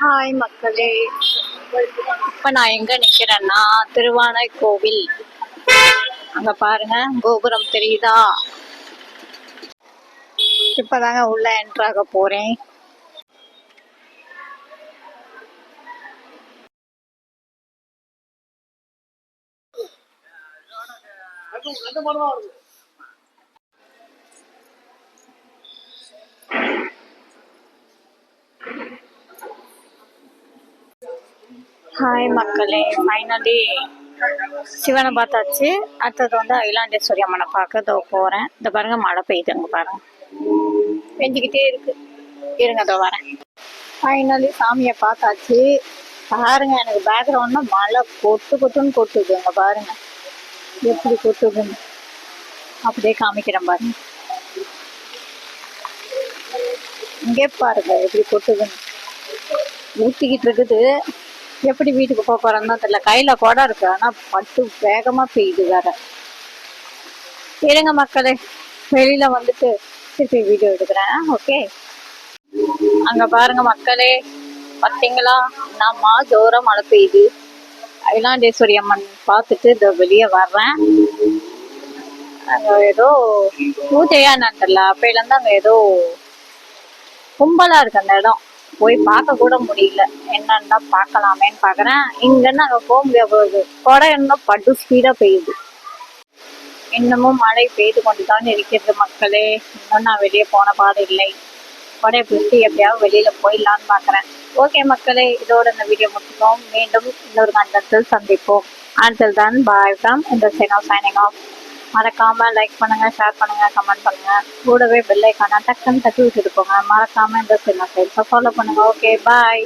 Hi மக்களே, இப்ப நான் எங்க நிக்கிறேன்னா திருவானை கோவில். அங்க பாருங்க, கோபுரம் தெரியுதா? இப்பதாங்க உள்ள என்ட்ராக போறேன். ஹாய் மக்களே, ஃபைனலி சிவனை பார்த்தாச்சு. அடுத்தது வந்து அகிலாண்டேஸ்வரி அம்மனை பார்க்க போறேன். இந்த பாருங்க, மழை பெய்யுதுங்க பாருங்க, பெஞ்சுக்கிட்டே இருக்கு. இருங்க, இதோ வரேன். ஃபைனலி சாமியை பார்த்தாச்சு. பாருங்க, எனக்கு பேக்ரவுண்ட்ல மழை கொட்டுன்னு கொட்டுதுங்க பாருங்க, எப்படி கொட்டுதுன்னு அப்படியே காமிக்கிறேன் பாருங்க. இங்கே பாருங்க எப்படி கொட்டுதுன்னு ஊத்திக்கிட்டு இருக்குது. எப்படி வீட்டுக்கு போக போறேன்னு தான் தெரியல. கையில குடம் இருக்கு, ஆனா பட்டு வேகமா பெய்யுது வேற. இருங்க மக்களே, வெளியில வந்துட்டு திருப்பி வீடியோ எடுக்கிறேன். ஓகே, அங்க பாருங்க மக்களே, பார்த்தீங்களா? நம்ம ஜோரம் மழை பெய்யுது. அகிலாண்டேஸ்வரி அம்மன் பார்த்துட்டு இந்த வெளியே வர்றேன். அங்க ஏதோ பூஜையா என்னன்னு தெரியல. அப்பையில இருந்து அங்க ஏதோ கும்பலா இருக்கு அந்த இடம். போய் பார்க்க கூட முடியல. என்னன்னா பார்க்கலாமேன்னு பாக்குறேன். இங்கன்னு அங்க போக முடியாது போகுது. கொடை இன்னும் பட்டு ஸ்பீடா பெய்யுது. இன்னமும் மழை பெய்து கொண்டுதான் இருக்கிறது மக்களே. இன்னும் நான் வெளியே போன பாடு இல்லை. கொடையை பிடிச்சி எப்படியாவது வெளியில போயிடலான்னு பாக்குறேன். ஓகே மக்களே, இதோட இந்த வீடியோ முடிச்சுக்கோம். மீண்டும் இன்னொரு கண்டத்தில் சந்திப்போம். Until then, bye from இந்த signing off. மறக்காம லைக் பண்ணுங்க, ஷேர் பண்ணுங்க, கமெண்ட் பண்ணுங்க. கூடவே பெல் ஐக்கான டக்குன்னு தட்டி விட்டுட்டு போங்க. மறக்காம இந்த ஃபாலோ பண்ணுங்க. ஓகே, பாய்.